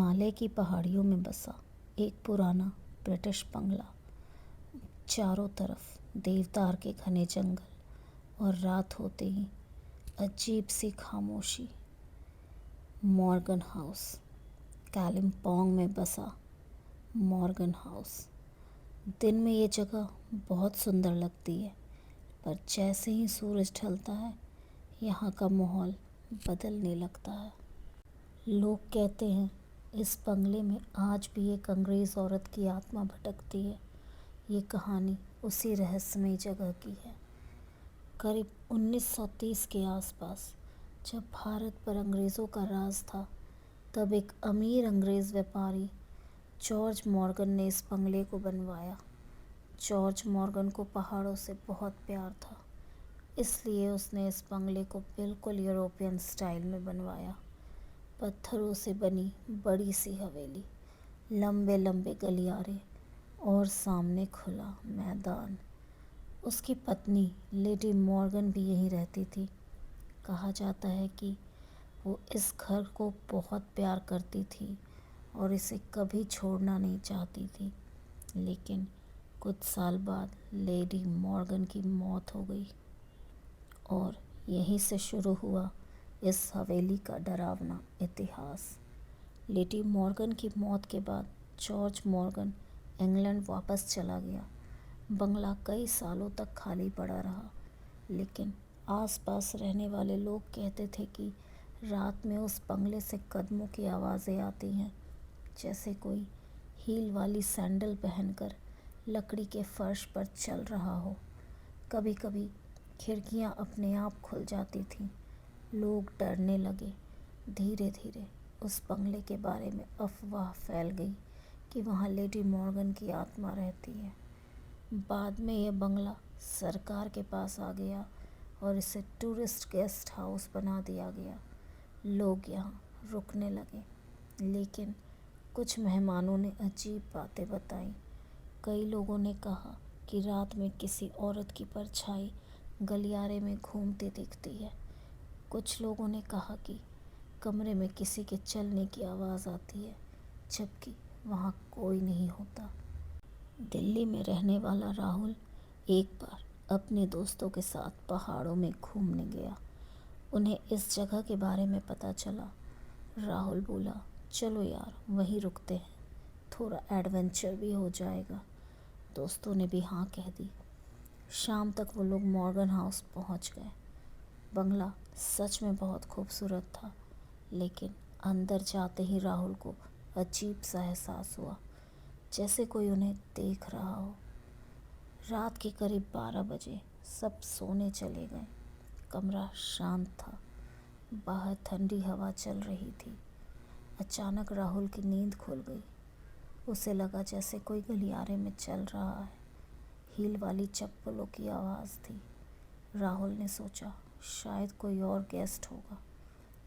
हिमालय की पहाड़ियों में बसा एक पुराना ब्रिटिश बंगला। चारों तरफ देवदार के घने जंगल और रात होते ही अजीब सी खामोशी। Morgan house. कालिम्पोंग में बसा मॉर्गन हाउस। दिन में ये जगह बहुत सुंदर लगती है, पर जैसे ही सूरज ढलता है यहाँ का माहौल बदलने लगता है। लोग कहते हैं इस बंगले में आज भी एक अंग्रेज़ औरत की आत्मा भटकती है। ये कहानी उसी रहस्यमय जगह की है। करीब 1930 के आसपास जब भारत पर अंग्रेज़ों का राज था, तब एक अमीर अंग्रेज़ व्यापारी जॉर्ज मॉर्गन ने इस बंगले को बनवाया। जॉर्ज मॉर्गन को पहाड़ों से बहुत प्यार था, इसलिए उसने इस बंगले को बिल्कुल यूरोपियन स्टाइल में बनवाया। पत्थरों से बनी बड़ी सी हवेली, लंबे लंबे गलियारे और सामने खुला मैदान। उसकी पत्नी लेडी मॉर्गन भी यहीं रहती थी। कहा जाता है कि वो इस घर को बहुत प्यार करती थी और इसे कभी छोड़ना नहीं चाहती थी। लेकिन कुछ साल बाद लेडी मॉर्गन की मौत हो गई और यहीं से शुरू हुआ इस हवेली का डरावना इतिहास। लेडी मॉर्गन की मौत के बाद जॉर्ज मॉर्गन इंग्लैंड वापस चला गया। बंगला कई सालों तक खाली पड़ा रहा, लेकिन आसपास रहने वाले लोग कहते थे कि रात में उस बंगले से कदमों की आवाज़ें आती हैं, जैसे कोई हील वाली सैंडल पहनकर लकड़ी के फर्श पर चल रहा हो। कभी कभी खिड़कियां अपने आप खुल जाती थीं। लोग डरने लगे। धीरे धीरे उस बंगले के बारे में अफवाह फैल गई कि वहाँ लेडी मॉर्गन की आत्मा रहती है। बाद में यह बंगला सरकार के पास आ गया और इसे टूरिस्ट गेस्ट हाउस बना दिया गया। लोग यहाँ रुकने लगे, लेकिन कुछ मेहमानों ने अजीब बातें बताई। कई लोगों ने कहा कि रात में किसी औरत की परछाई गलियारे में घूमती दिखती है। कुछ लोगों ने कहा कि कमरे में किसी के चलने की आवाज़ आती है, जबकि वहाँ कोई नहीं होता। दिल्ली में रहने वाला राहुल एक बार अपने दोस्तों के साथ पहाड़ों में घूमने गया। उन्हें इस जगह के बारे में पता चला। राहुल बोला, चलो यार वहीं रुकते हैं, थोड़ा एडवेंचर भी हो जाएगा। दोस्तों ने भी हाँ कह दी। शाम तक वो लोग मॉर्गन हाउस पहुंच गए। बंगला सच में बहुत खूबसूरत था, लेकिन अंदर जाते ही राहुल को अजीब सा एहसास हुआ, जैसे कोई उन्हें देख रहा हो। रात के करीब 12 बजे सब सोने चले गए। कमरा शांत था, बाहर ठंडी हवा चल रही थी। अचानक राहुल की नींद खुल गई। उसे लगा जैसे कोई गलियारे में चल रहा है। हील वाली चप्पलों की आवाज़ थी। राहुल ने सोचा शायद कोई और गेस्ट होगा,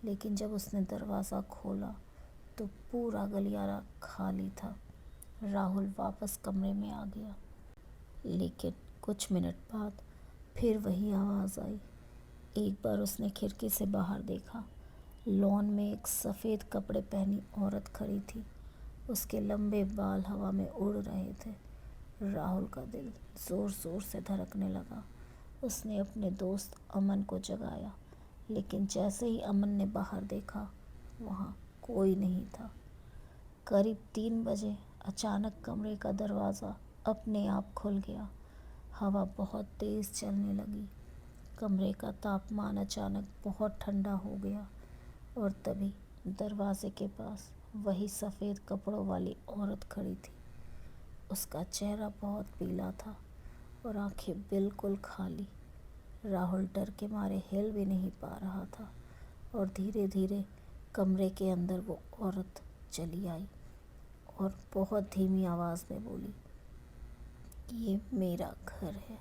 लेकिन जब उसने दरवाज़ा खोला तो पूरा गलियारा खाली था। राहुल वापस कमरे में आ गया, लेकिन कुछ मिनट बाद फिर वही आवाज़ आई। एक बार उसने खिड़की से बाहर देखा। लॉन में एक सफ़ेद कपड़े पहनी औरत खड़ी थी। उसके लंबे बाल हवा में उड़ रहे थे। राहुल का दिल ज़ोर ज़ोर से धड़कने लगा। उसने अपने दोस्त अमन को जगाया, लेकिन जैसे ही अमन ने बाहर देखा, वहाँ कोई नहीं था। करीब 3 बजे अचानक कमरे का दरवाज़ा अपने आप खुल गया। हवा बहुत तेज़ चलने लगी। कमरे का तापमान अचानक बहुत ठंडा हो गया और तभी दरवाजे के पास वही सफ़ेद कपड़ों वाली औरत खड़ी थी। उसका चेहरा बहुत पीला था और आंखें बिल्कुल खाली। राहुल डर के मारे हिल भी नहीं पा रहा था और धीरे धीरे कमरे के अंदर वो औरत चली आई और बहुत धीमी आवाज़ में बोली, ये मेरा घर है।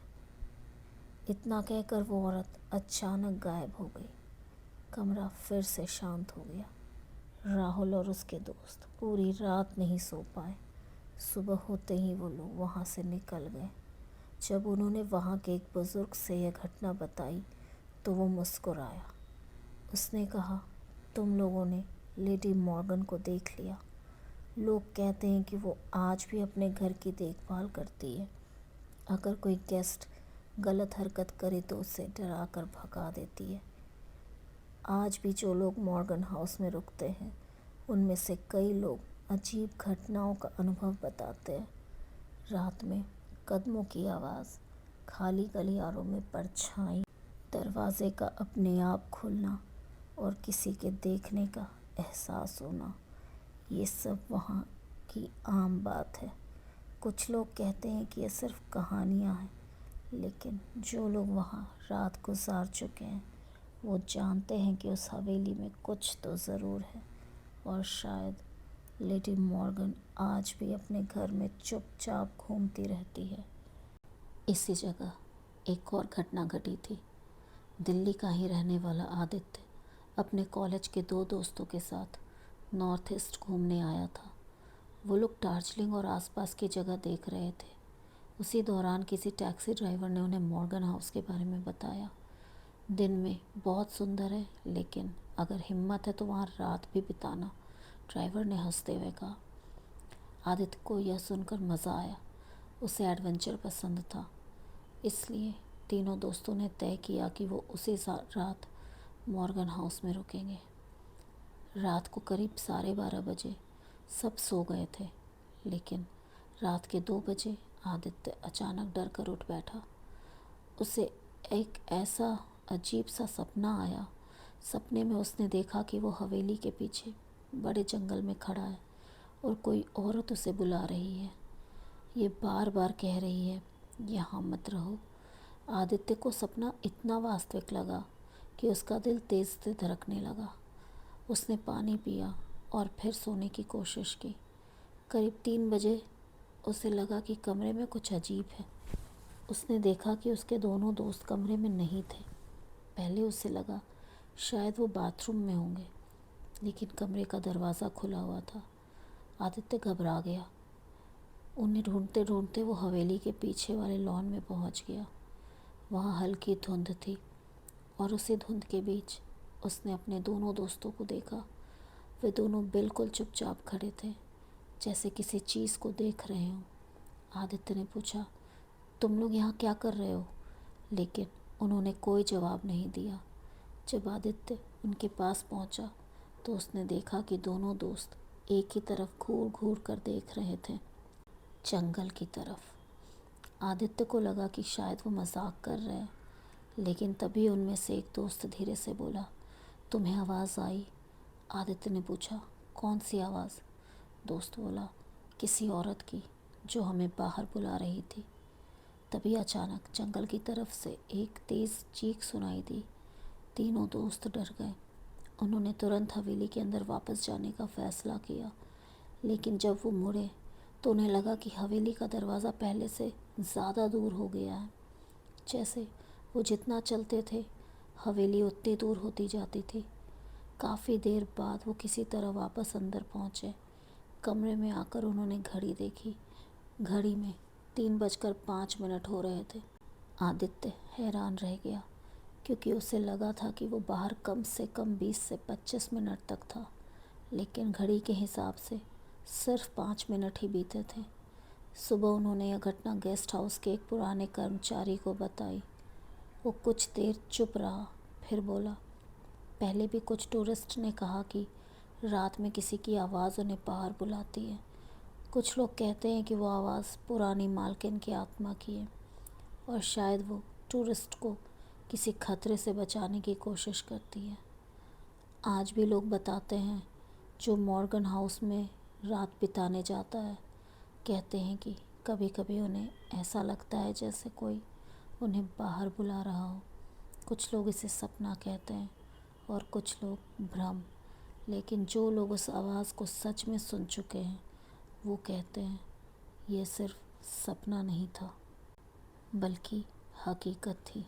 इतना कहकर वो औरत अचानक गायब हो गई। कमरा फिर से शांत हो गया। राहुल और उसके दोस्त पूरी रात नहीं सो पाए। सुबह होते ही वो लोग वहाँ से निकल गए। जब उन्होंने वहाँ के एक बुज़ुर्ग से यह घटना बताई तो वो मुस्कुराया। उसने कहा, तुम लोगों ने लेडी मॉर्गन को देख लिया। लोग कहते हैं कि वो आज भी अपने घर की देखभाल करती है। अगर कोई गेस्ट गलत हरकत करे तो उसे डरा कर भगा देती है। आज भी जो लोग मॉर्गन हाउस में रुकते हैं उनमें से कई लोग अजीब घटनाओं का अनुभव बताते हैं। रात में कदमों की आवाज़, खाली गलियारों में परछाई, दरवाजे का अपने आप खुलना और किसी के देखने का एहसास होना, ये सब वहाँ की आम बात है। कुछ लोग कहते हैं कि ये सिर्फ कहानियाँ हैं, लेकिन जो लोग वहाँ रात गुजार चुके हैं वो जानते हैं कि उस हवेली में कुछ तो ज़रूर है। और शायद लेडी मॉर्गन आज भी अपने घर में चुपचाप घूमती रहती है। इसी जगह एक और घटना घटी थी। दिल्ली का ही रहने वाला आदित्य अपने कॉलेज के 2 दोस्तों के साथ नॉर्थ ईस्ट घूमने आया था। वो लोग दार्जिलिंग और आसपास की जगह देख रहे थे। उसी दौरान किसी टैक्सी ड्राइवर ने उन्हें मॉर्गन हाउस के बारे में बताया। दिन में बहुत सुंदर है, लेकिन अगर हिम्मत है तो वहाँ रात भी बिताना, ड्राइवर ने हंसते हुए कहा। आदित्य को यह सुनकर मज़ा आया। उसे एडवेंचर पसंद था, इसलिए तीनों दोस्तों ने तय किया कि वो उसी रात मॉर्गन हाउस में रुकेंगे। रात को करीब 12:30 बजे सब सो गए थे, लेकिन रात के 2 बजे आदित्य अचानक डर कर उठ बैठा। उसे एक ऐसा अजीब सा सपना आया। सपने में उसने देखा कि वो हवेली के पीछे बड़े जंगल में खड़ा है और कोई औरत उसे बुला रही है। ये बार बार कह रही है, यहाँ मत रहो। आदित्य को सपना इतना वास्तविक लगा कि उसका दिल तेज़ से धड़कने लगा। उसने पानी पिया और फिर सोने की कोशिश की। करीब 3 बजे उसे लगा कि कमरे में कुछ अजीब है। उसने देखा कि उसके दोनों दोस्त कमरे में नहीं थे। पहले उसे लगा शायद वो बाथरूम में होंगे, लेकिन कमरे का दरवाज़ा खुला हुआ था। आदित्य घबरा गया। उन्हें ढूंढते ढूंढते वो हवेली के पीछे वाले लॉन में पहुंच गया। वहाँ हल्की धुंध थी और उसी धुंध के बीच उसने अपने दोनों दोस्तों को देखा। वे दोनों बिल्कुल चुपचाप खड़े थे, जैसे किसी चीज़ को देख रहे हों। आदित्य ने पूछा, तुम लोग यहाँ क्या कर रहे हो? लेकिन उन्होंने कोई जवाब नहीं दिया। जब आदित्य उनके पास पहुँचा तो उसने देखा कि दोनों दोस्त एक ही तरफ घूर घूर कर देख रहे थे, जंगल की तरफ। आदित्य को लगा कि शायद वो मजाक कर रहे हैं, लेकिन तभी उनमें से एक दोस्त धीरे से बोला, तुम्हें आवाज़ आई? आदित्य ने पूछा, कौन सी आवाज़? दोस्त बोला, किसी औरत की, जो हमें बाहर बुला रही थी। तभी अचानक जंगल की तरफ से एक तेज़ चीख सुनाई दी। तीनों दोस्त डर गए। उन्होंने तुरंत हवेली के अंदर वापस जाने का फ़ैसला किया, लेकिन जब वो मुड़े तो उन्हें लगा कि हवेली का दरवाज़ा पहले से ज़्यादा दूर हो गया है। जैसे वो जितना चलते थे, हवेली उतनी दूर होती जाती थी। काफ़ी देर बाद वो किसी तरह वापस अंदर पहुँचे। कमरे में आकर उन्होंने घड़ी देखी। घड़ी में 3:05 हो रहे थे। आदित्य हैरान रह गया, क्योंकि उसे लगा था कि वो बाहर कम से कम 20 से 25 मिनट तक था, लेकिन घड़ी के हिसाब से सिर्फ 5 मिनट ही बीते थे। सुबह उन्होंने यह घटना गेस्ट हाउस के एक पुराने कर्मचारी को बताई। वो कुछ देर चुप रहा, फिर बोला, पहले भी कुछ टूरिस्ट ने कहा कि रात में किसी की आवाज़ उन्हें बाहर बुलाती है। कुछ लोग कहते हैं कि वो आवाज़ पुरानी मालकिन की आत्मा की है और शायद वो टूरिस्ट को किसी खतरे से बचाने की कोशिश करती है। आज भी लोग बताते हैं, जो मॉर्गन हाउस में रात बिताने जाता है, कहते हैं कि कभी कभी उन्हें ऐसा लगता है जैसे कोई उन्हें बाहर बुला रहा हो। कुछ लोग इसे सपना कहते हैं और कुछ लोग भ्रम, लेकिन जो लोग उस आवाज़ को सच में सुन चुके हैं वो कहते हैं ये सिर्फ सपना नहीं था, बल्कि हकीकत थी।